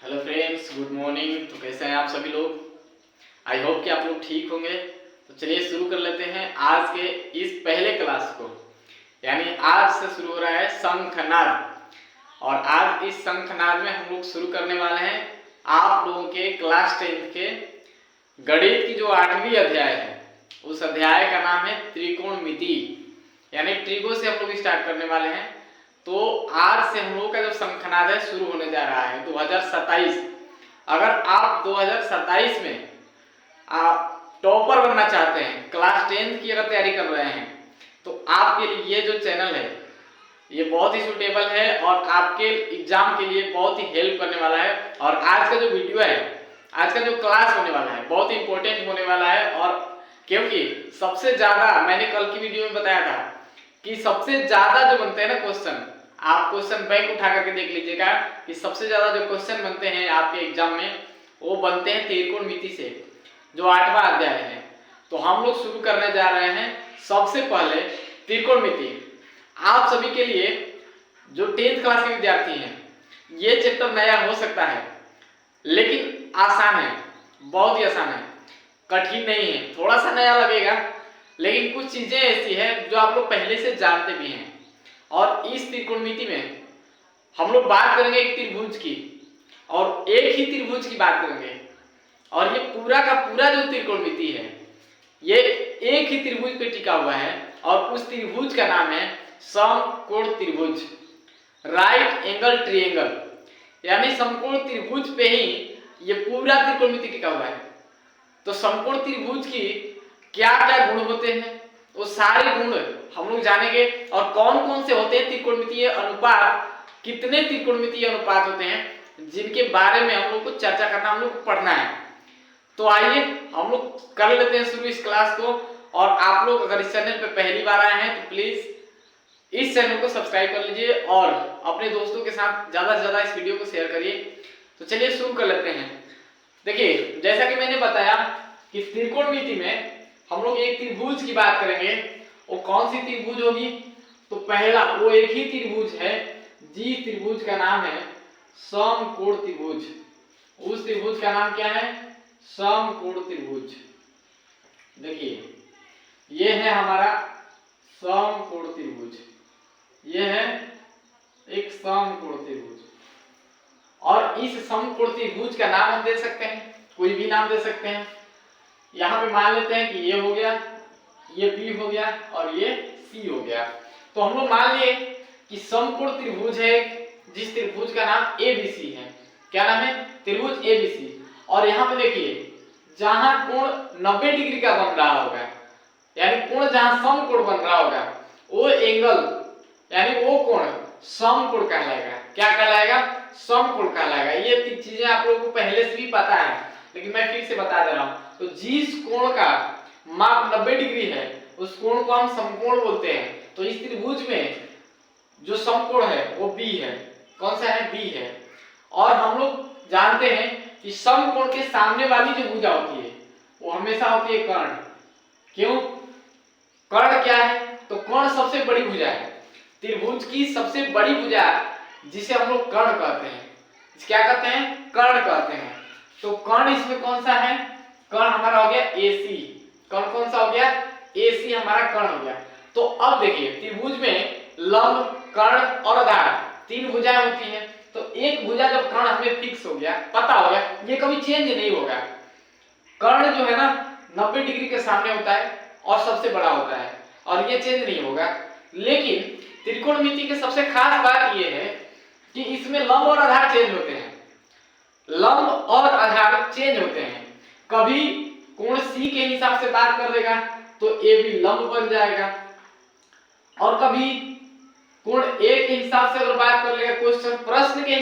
Hello friends, good morning. तो कैसे हैं आप सभी लोग? आई होप कि आप लोग ठीक होंगे। तो चलिए शुरू कर लेते हैं आज के इस पहले क्लास को। यानी आज से शुरू हो रहा है शंखनाद। और आज इस शंखनाद में हम लोग शुरू करने वाले हैं आप लोगों के क्लास 10 के गणित की जो 8वीं अध्याय है, उस अध्याय का नाम है त्रिकोणमिति। यानी ट्रिगो से हम लोग स्टार्ट करने वाले हैं। तो आज से हम लोगों का जो शंखनाद है शुरू होने जा रहा है 2027। अगर आप 2027 में आप टॉपर बनना चाहते हैं, क्लास 10 की अगर तैयारी कर रहे हैं, तो आपके लिए ये जो चैनल है ये बहुत ही सुटेबल है और आपके एग्जाम के लिए बहुत ही हेल्प करने वाला है। और आज का जो वीडियो है, आज का जो क्लास होने वाला है, बहुत ही इंपॉर्टेंट होने वाला है। और क्योंकि सबसे ज्यादा, मैंने कल की वीडियो में बताया था कि सबसे ज्यादा जो बनते हैं ना क्वेश्चन, आप क्वेश्चन बैंक उठा करके देख लीजिएगा कि सबसे ज्यादा जो क्वेश्चन बनते हैं आपके एग्जाम में वो बनते हैं त्रिकोणमिति से, जो 8वां अध्याय है। तो हम लोग शुरू करने जा रहे हैं सबसे पहले त्रिकोणमिति। आप सभी के लिए जो 10th क्लास के विद्यार्थी हैं, ये चैप्टर नया हो सकता है लेकिन आसान है, बहुत ही आसान है, कठिन नहीं है। थोड़ा सा नया लगेगा लेकिन कुछ चीजें ऐसी है जो आप लोग पहले से जानते भी हैं। और इस त्रिकोणमिति में हम लोग बात करेंगे एक त्रिभुज की, और एक ही त्रिभुज की बात करेंगे। और ये पूरा का पूरा जो त्रिकोणमिति है ये एक ही त्रिभुज पे टिका हुआ है, और उस त्रिभुज का नाम है समकोण त्रिभुज, राइट एंगल ट्रायंगल। यानी समकोण त्रिभुज पे ही ये पूरा त्रिकोणमिति टिका हुआ है। तो समकोण त्रिभुज की क्या क्या गुण होते हैं, वो सारे गुण हम लोग जानेंगे। और कौन कौन से होते हैं त्रिकोणमितीय अनुपात, कितने त्रिकोणमितीय अनुपात होते हैं, जिनके बारे में हम लोग को चर्चा करना, हम लोग को पढ़ना है। तो आइए हम लोग कर लेते हैं शुरू इस क्लास को। और आप लोग अगर इस चैनल पे पहली बार आए हैं तो प्लीज इस चैनल को सब्सक्राइब कर लीजिए और अपने दोस्तों के साथ ज्यादा से ज्यादा इस वीडियो को शेयर करिए। तो चलिए शुरू कर लेते हैं। देखिए, जैसा कि मैंने बताया कि त्रिकोणमिति में हम लोग एक त्रिभुज की बात करेंगे। वो कौन सी त्रिभुज होगी? तो पहला वो एक ही त्रिभुज है जिस त्रिभुज का नाम है समकोण त्रिभुज। उस त्रिभुज का नाम क्या है? समकोण त्रिभुज। देखिए, ये है हमारा समकोण त्रिभुज, ये है एक समकोण त्रिभुज। और इस समकोण त्रिभुज का नाम हम दे सकते हैं, कोई भी नाम दे सकते हैं। यहाँ पे मान लेते हैं कि ये हो गया, ये बी हो गया और ये सी हो गया। तो हम लोग मान लिए कि समकोण त्रिभुज है जिस त्रिभुज का नाम एबीसी है। क्या नाम है? त्रिभुज एबीसी। और यहाँ पे देखिए, जहां कोण 90 डिग्री का बन रहा होगा, यानी कोण जहां समकोण बन रहा होगा, वो एंगल यानी वो कोण समकोण कहलाएगा। क्या कहलाएगा? समकोण कहलाएगा। ये तीन चीजें आप लोगों को पहले से भी पता है, लेकिन मैं फिर से बता दे रहा हूं। तो जिस कोण का माप 90 डिग्री है उस कोण को हम समकोण बोलते हैं। तो इस त्रिभुज में जो समकोण है वो बी है। कौन सा है? बी है। और हम लोग जानते हैं कि समकोण के सामने वाली जो भुजा होती है वो हमेशा होती है कर्ण। क्यों? कर्ण क्या है? तो कर्ण सबसे बड़ी भुजा है, त्रिभुज की सबसे बड़ी भुजा, जिसे हम लोग कर्ण कहते हैं। क्या कहते हैं? कर्ण कहते हैं। तो कर्ण इसमें कौन सा है? कर्ण हमारा हो गया AC। कर्ण कौन सा हो गया? AC हमारा कर्ण हो गया। तो अब देखिए, त्रिभुज में लंब, कर्ण और आधार तीन भुजाएं होती हैं। तो एक भुजा जब कर्ण हमें फिक्स हो गया, पता हो गया, ये कभी चेंज नहीं होगा। कर्ण जो है ना 90 डिग्री के सामने होता है और सबसे बड़ा होता है, और ये चेंज नहीं होगा। लेकिन त्रिकोणमिति की सबसे खास बात ये है कि इसमें लंब और आधार चेंज होते हैं। लंब और आधार चेंज होते हैं। कभी कोण C के हिसाब से बात कर देगा तो AB लंब बन जाएगा, और कभी कोण A के हिसाब से अगर बात कर लेगा, क्वेश्चन प्रश्न के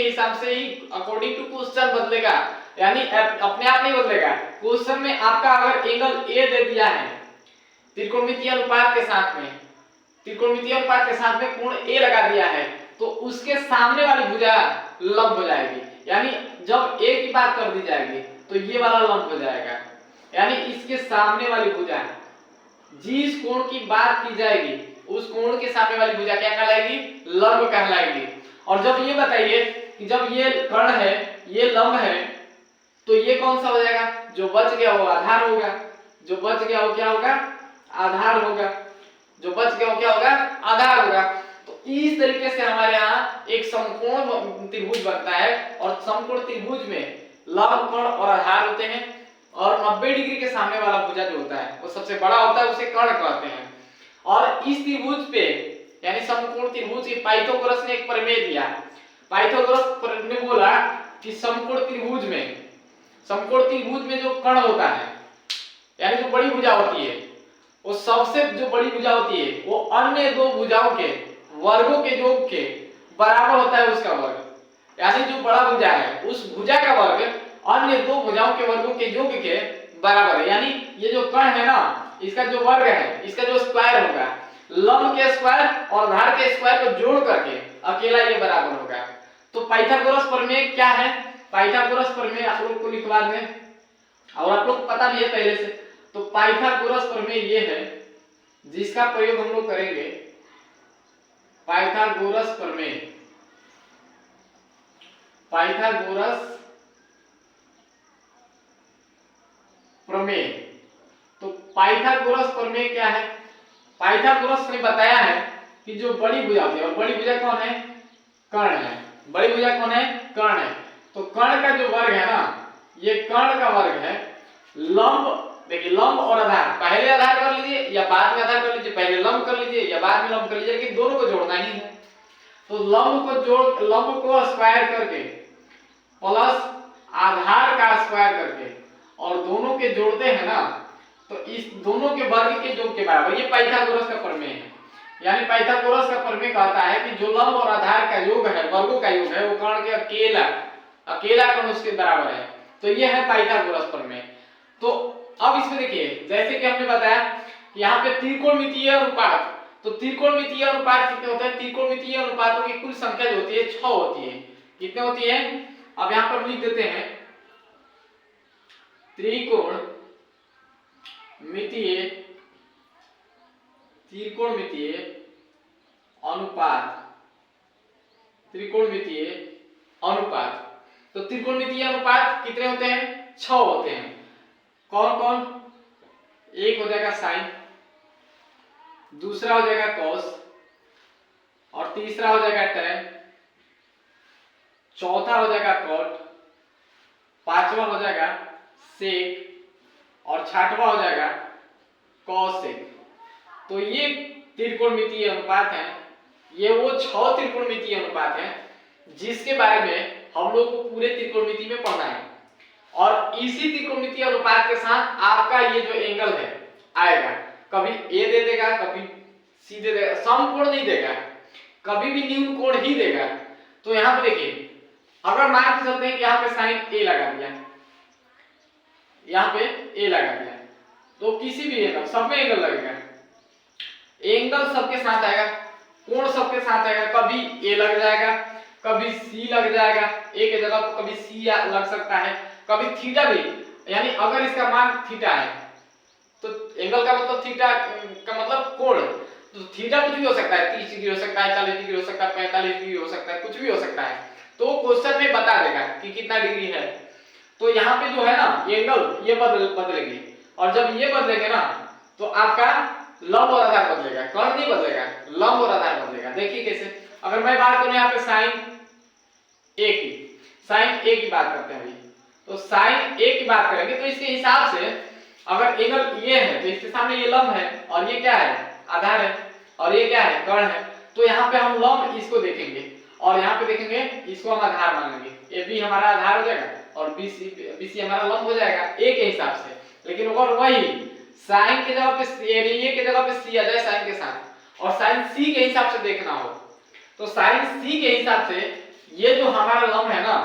हिसाब से ही अकॉर्डिंग टू क्वेश्चन बदलेगा, यानी अपने आप नहीं बदलेगा। क्वेश्चन में आपका अगर एंगल A दे दिया है त्रिकोणमितीय अनुपात के साथ में, त्रिकोणमितीय अनुपात के साथ में कोण A लगा दिया है, तो उसके सामने वाली भुजा लंब हो जाएगी। यानी जब A की बात कर दी जाएगी तो ये वाला लंब हो जाएगा। यानी इसके सामने वाली भुजा, जिस कोण की बात की जाएगी उस कोण के सामने वाली भुजा क्या कहलाएगी? लंब कहलाएगी। और जब ये बताइए कि जब ये कर्ण है, ये लंब है, तो ये कौन सा हो जाएगा, जो बच गया वो आधार होगा, जो बच गया वो क्या होगा, आधार होगा, जो बच गया वो क्या होगा, आधार होगा। तो इस तरीके से हमारे यहाँ एक समकोण त्रिभुज बनता है और समकोण त्रिभुज में लंब, कर्ण और आधार होते हैं और 90 डिग्री के सामने वाला भुजा जो होता है वो सबसे बड़ा होता है, उसे कर्ण कहते हैं। और इस त्रिभुज पे यानी समकोण त्रिभुज के पाइथागोरस ने एक प्रमेय दिया। पाइथागोरस ने बोला कि समकोण त्रिभुज में जो कर्ण होता है यानी जो बड़ी भुजा होती है, वो सबसे जो बड़ी भुजा होती है वो अन्य दो भुजाओं के वर्गों के योग के बराबर होता है, उसका वर्ग। यानी जो बड़ा भुजा है उस भुजा का वर्ग अन्य दो भुजाओं के वर्गों के योग के बराबर है। यानी ये जो कर्ण है ना, इसका जो वर्ग है, इसका जो स्क्वायर होगा, लंब के स्क्वायर और आधार के स्क्वायर को जोड़ करके अकेला ये बराबर होगा। तो पाइथागोरस प्रमेय क्या है, पाइथागोरस प्रमेय आप लोग को लिखवा दें और आप लोग पता भी है पहले से। तो पाइथागोरस प्रमेय ये है जिसका प्रयोग हम लोग करेंगे, पाइथागोरस प्रमेय। पाइथागोरस प्रमेय, तो पाइथागोरस प्रमेय क्या है, पाइथागोरस ने बताया है कि जो बड़ी भुजा होती है, और बड़ी भुजा कौन है, कर्ण है। बड़ी भुजा कौन है, कर्ण है। तो कर्ण का जो वर्ग है ना, ये कर्ण का वर्ग है लंब। देखिए लंब और आधार, पहले आधार कर लीजिए या बाद में आधार कर लीजिए, पहले लंब कर लीजिए या बाद में लंब कर लीजिए, लेकिन दोनों को जोड़ना ही है। तो लंब को स्क्वायर करके प्लस आधार का स्क्वायर करके और दोनों के जोड़ते हैं ना, तो इस दोनों के वर्ग के योग के बराबर, ये पाइथागोरस का प्रमेय है। यानी पाइथागोरस का प्रमेय कहता है कि जो लंब और आधार का योग है, वर्गों का योग है, वो कर्ण के अकेला कर्ण उसके बराबर है। तो ये है पाइथागोरस प्रमेय। तो अब इसमें देखिए, जैसे कि हमने बताया कि यहाँ पे त्रिकोणमितीय अनुपात, तो त्रिकोणमितीय अनुपात कितने होते हैं, त्रिकोणमितीय अनुपातों की कुल संख्या जो होती है 6 होती है। कितने होती है, अब यहाँ पर लिख देते हैं त्रिकोणमितीय अनुपात, त्रिकोणमितीय अनुपात। तो त्रिकोणमितीय अनुपात कितने होते हैं, 6 होते हैं। कौन कौन, एक हो जाएगा साइन, दूसरा हो जाएगा कॉस, और तीसरा हो जाएगा टेन, चौथा हो जाएगा कॉट, पांचवा हो जाएगा सेक, और छठवां हो जाएगा कॉसेक। तो ये त्रिकोणमितीय अनुपात हैं। ये वो 6 त्रिकोणमितीय अनुपात हैं जिसके बारे में हम लोग को पूरे त्रिकोणमिति में पढ़ना है। और इसी त्रिकोणमितीय अनुपात के साथ आपका ये जो एंगल है आएगा, कभी ए दे देगा, कभी सी दे देगा, समकोण नहीं देगा, कभी भी न्यून कोण ही देगा। तो यहाँ पे देखिए, अगर मान के चलते हैं कि यहाँ पे साइन ए लगा दिया, यहाँ पे ए लगा दिया, तो किसी भी एंगल, सब में एंगल लगेगा, एंगल सबके साथ आएगा, कोण सबके साथ आएगा। कभी ए लग जाएगा, कभी सी लग जाएगा, ए के जगह पर कभी सी लग सकता है, कभी थीटा भी। यानी अगर इसका मान थीटा है तो एंगल का मतलब थीटा का मतलब कोण, तो थीटा कुछ भी हो सकता है, 30 डिग्री हो सकता है, 40 डिग्री हो सकता है, 45 डिग्री हो सकता है, कुछ भी हो सकता है। तो क्वेश्चन में बता देगा कि कितना डिग्री है। तो यहाँ पे जो है ना ये एंगल ये बदलेंगे, और जब ये बदलेंगे ना तो आपका लंब और आधार बदलेगा, कर्ण नहीं बदलेगा, लंब और आधार बदलेगा। देखिए कैसे, अगर मैं बात करूं यहाँ पे साइन ए की बात करते हैं अभी, तो साइन ए की बात करेंगे तो इसके हिसाब से अगर एंगल ये है तो इसके सामने ये लंब है, और ये क्या है, आधार है, और ये क्या है, कर्ण है। तो यहाँ पे हम लंब इसको देखेंगे और यहाँ पे देखेंगे इसको हम आधार मानेंगे। ए बी हमारा आधार हो जाएगा और बी सी हमारा लंब हो जाएगा ए के हिसाब से। लेकिन अगर वही साइन के जगह पे ए के जगह पे सी आ जाए साइन के साथ, और साइन सी के हिसाब से देखना हो, तो साइन सी के हिसाब से ये जो हमारा लंब है ना,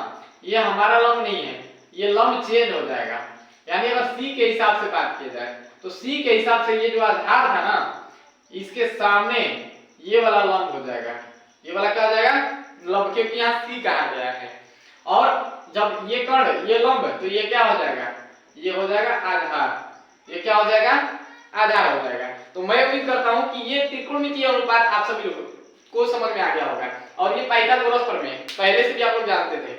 ये हमारा लंब नहीं है, ये लंब चेंज हो जाएगा। यानी अगर सी के हिसाब से बात की जाए तो सी के हिसाब से ये जो आधार था ना, इसके सामने ये वाला लंब हो जाएगा, ये वाला क्या हो जाएगा, लंब, क्योंकि यहाँ सी कहा गया है। और जब ये कर्ण ये लंब, तो ये क्या हो जाएगा, ये हो जाएगा आधार, ये क्या हो जाएगा, आधार हो जाएगा। तो मैं उम्मीद करता हूं कि ये त्रिकोणमितीय अनुपात आप सभी लोगों को समझ में आ गया होगा। और ये पाइथागोरस प्रमेय पहले से भी आप लोग जानते थे।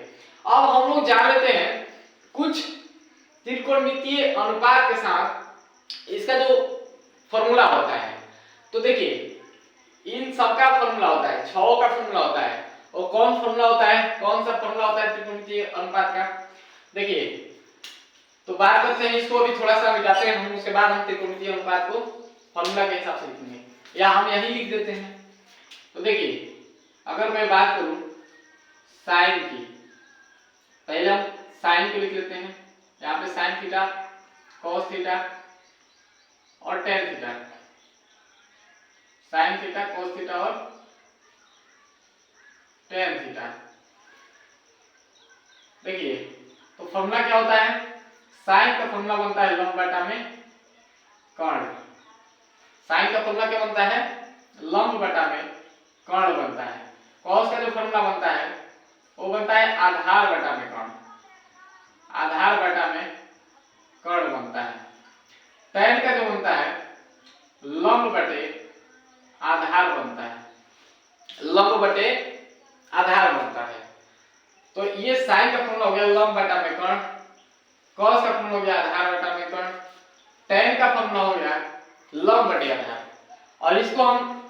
अब हम लोग जान लेते हैं कुछ त्रिकोणमितीय अनुपात के साथ इसका जो फॉर्मूला होता है। तो देखिए इन सबका फॉर्मूला होता है, 6 का फॉर्मूला होता है। और कौन फॉर्मूला होता है, कौन सा फॉर्मूला होता है त्रिकोणमितीय अनुपात का? देखिए तो बात करते हैं इसको, अभी थोड़ा सा मिटाते हैं हम, उसके बाद हम त्रिकोणमितीय अनुपात को फॉर्मूला के हिसाब से लिखेंगे या हम यही लिख देते हैं। तो देखिए अगर मैं बात करूं साइन की, पहले हम साइन को लिख लेते हैं। यहाँ पे साइन थीटा, कॉस थीटा और tan theta, sine theta, cos theta और टेन थीटा। देखिए तो फॉर्मूला क्या होता है, साइन का फॉर्मूला बनता है लंब बटा में कर्ण। साइन का फॉर्मूला क्या बनता है, लंब बटा में कर्ण बनता है। कॉस का जो फॉर्मूला बनता है वो बनता है आधार बटा में कर्ण, आधार बटा में कर्ण बनता है। टेन का जो बनता है लंब बटे आधार बनता है, लंब बटे आधार बनता है। तो ये साइन का फॉर्मूला हो गया लंब बटा में कर्ण, कॉस का फॉर्मूला हो गया आधार बटा में कर्ण, टेन का फॉर्मूला हो गया लंब बटे आधार। और इसको हम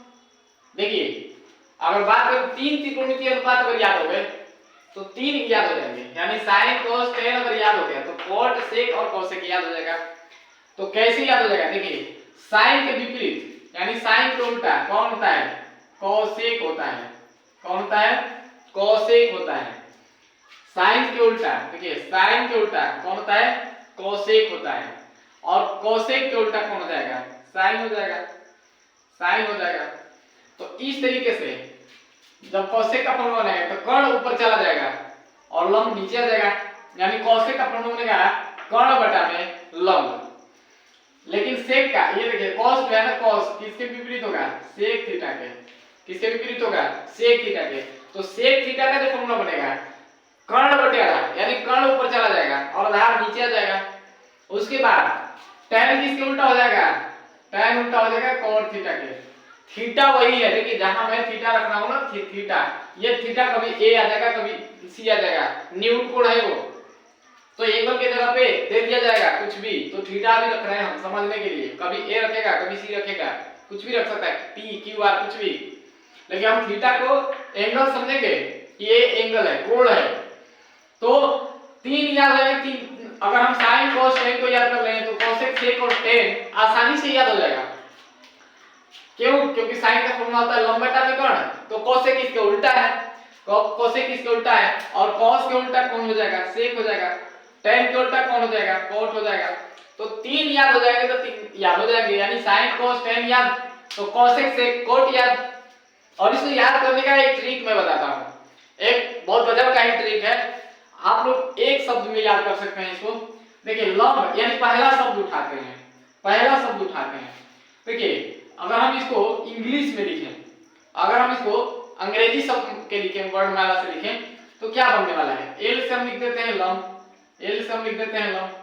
देखिए अगर बात करें तीन त्रिकोणमितीय अनुपात अगर याद हो गए तो तीन याद हो जाएंगे, यानी साइन कॉस टेन अगर याद हो गया तो कॉट सेक और कोसेक याद हो जाएगा। तो कैसे याद हो जाएगा, देखिए साइन के विपरीत यानी साइन के उल्टा कौन होता है, कोसेक होता है। कौन होता है, कोसेक होता है। साइन के उल्टा, देखिए साइन के उल्टा कौन होता है, कोसेक होता है। और कोसेक के उल्टा कौन हो जाएगा, साइन हो जाएगा, साइन हो जाएगा। तो इस तरीके से जब कोसेक का फॉर्मूला बनेगा तो कर्ण ऊपर चला जाएगा और लंब नीचे आ जाएगा, यानी कोसेक का फॉर्मूला बनेगा कर्ण बटा में लंब। लेकिन सेक का, ये देखिए कॉस जो है ना, कॉस किसके विपरीत होगा, सेक थीटा के। किसके विपरीत होगा, सेक थीटा के। तो सेक थीटा का जो फॉर्मूला बनेगा कर्ण बटे आधार, यानी कर्ण ऊपर चला जाएगा और आधार नीचे आ जाएगा। उसके बाद tan किसके उल्टा हो जाएगा, tan उल्टा हो जाएगा cot थीटा के। थीटा वही है, देखिए जहां मैं थीटा रख रहा हूं ना, थीटा, ये थीटा कभी a आ जाएगा कभी c आ जाएगा, न्यूटन कोण है वो, तो एंगल की जगह पे दे दिया जाएगा कुछ भी। तो थीटा भी रख रहे हैं हम समझने के लिए, कभी a रखेगा कभी c रखेगा, कुछ भी रख सकता है, p q r कुछ भी। लेकिन हम थीटा को एंगल समझेंगे कि ये एंगल है, कोण है। तो तीन याद है, तीन अगर हम साइन cos tan को याद कर लें तो cosec sec और tan आसानी से याद हो जाएगा। क्यों, क्योंकि साइन का फॉर्मूला होता है लंब बटा में कर्ण, तो cosec इसके उल्टा है, cosec इसके उल्टा है, और cos के उल्टा कौन हो जाएगा, sec हो जाएगा, tan के उल्टा कौन हो जाएगा, cot हो जाएगा। तो तीन याद हो जाएंगे तो तीन याद हो जाएंगे, यानी साइन cos tan याद तो cosec sec cot याद। और इसको याद करने का एक ट्रिक मैं बताता हूं, एक बहुत गजब का ही ट्रिक है, आप लोग एक शब्द में याद कर सकते हैं इसको। देखिए लंब यानी पहला शब्द उठाते हैं, पहला शब्द उठाते हैं। देखिए अगर हम इसको इंग्लिश में लिखें, अगर हम इसको अंग्रेजी शब्द के लिखें, वर्णमाला से लिखें, तो क्या बनने वाला है, एल से हम लिख देते हैं लंब, एल से हम लिख देते हैं लंब,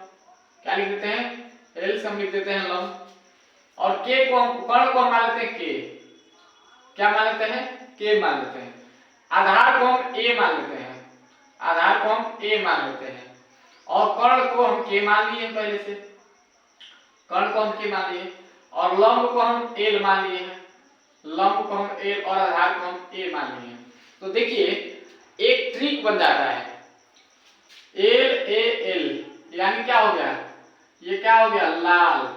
क्या लिख देते हैं, एल से हम लिख देते हैं लंब। और के को हम, कर्ण को हम मान लेते हैं के, क्या मान लेते हैं, के मान लेते हैं। आधार को हम ए मान लेते हैं, आधार को हम ए मान लेते हैं। और कर्ण को हम के मान लिए पहले से, कर्ण को हम के मान लिए, और लंब को हम एल मान लिए हैं, लंब को हम एल और आधार को हम ए मान लिए हैं। तो देखिए एक ट्रिक बन जाता है, एल ए एल, यानी क्या हो गया, ये क्या हो गया, लाल,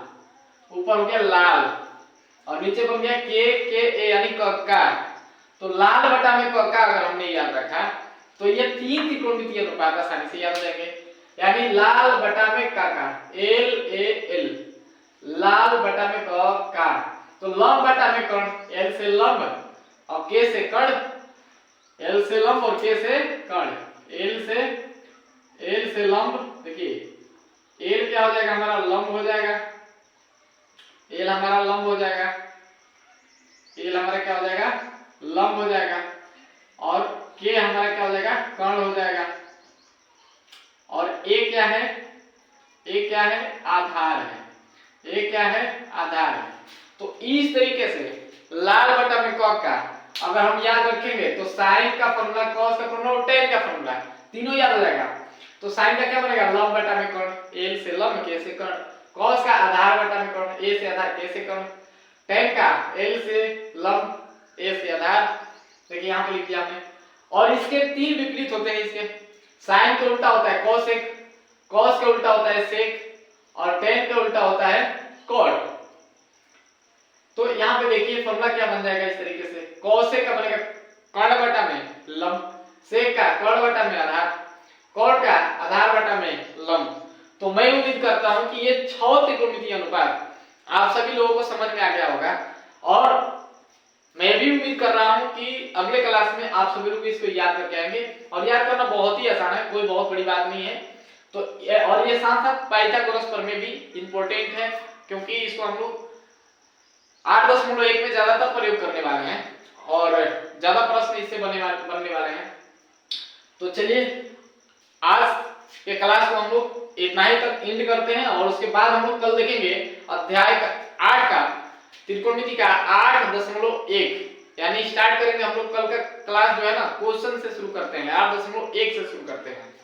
ऊपर हो गया लाल, और नीचे बन गया के ए यानी कक्का। तो लाल बटा में कक्का अगर हमने याद रखा तो ये तीन त्रिकोणमितीय अनुपात आसानी से याद हो जाएंगे, यानी लाल बटा में काका, एल ए एल, लाल बटा में का। तो लंब बटा में कर्ण, एल से लंब और के से कर्ण, एल से लंब और के से कर्ण, एल से लंब। देखिए एल क्या हो जाएगा, हमारा लंब हो जाएगा, एल हमारा लंब हो जाएगा, एल हमारा क्या हो जाएगा, लंब हो जाएगा, और के हमारा क्या हो जाएगा, कर्ण हो जाएगा। और ए क्या है, ए क्या है, आधार है, ए क्या है, आधार है। तो इस तरीके से लाल बटा में कक्का अगर हम याद रखेंगे तो साइन का फॉर्मूला, कॉस का फॉर्मूला और टेन का फॉर्मूला, तीनों याद हो जाएगा। तो साइन का क्या बनेगा, लंब बटा में कोण, एल से लंब, के से कोण। कॉस का आधार बटा में कोण, ए से आधार, के से कोण। टेन का एल से लंब, ए से आधार, देखिए यहाँ पे लिख दिया हमने। और इसके तीन विपरीत होते हैं इसके, साइन का उल्टा होता है कोसेक, कॉस का उल्टा होता है सेक, और टेन का उल्टा होता है कॉट। तो यहाँ पे देखिए फॉर्मूला क्या बन जाएगा इस तरीके से, कोसेक का बनेगा कर्ण बटा में लंब, सेक का कर्ण बटा में आधार, कॉट का आधार बटा में लंब। तो मैं उम्मीद करता हूं कि ये 6 त्रिकोणमितीय अनुपात आप सभी लोगों को समझ में आ गया होगा। और मैं भी उम्मीद कर रहा हूं कि अगले क्लास में आप सभी लोग इसको याद करके आएंगे। और याद करना बहुत ही आसान है, कोई बहुत बड़ी बात नहीं है। तो और ये साथ साथ पाइथागोरस प्रमेय भी इंपॉर्टेंट है, क्योंकि इसको हम लोग 8.1 में ज्यादातर प्रयोग करने वाले हैं और ज्यादा प्रश्न इससे बनने वाले हैं। तो चलिए आज के क्लास को हम लोग इतना ही तक एंड करते हैं, और उसके बाद हम लोग कल देखेंगे अध्याय 8 का त्रिकोणमिति का 8.1, यानी स्टार्ट करेंगे हम लोग कल का क्लास जो है ना क्वेश्चन से शुरू करते हैं, 8.1 से शुरू करते हैं।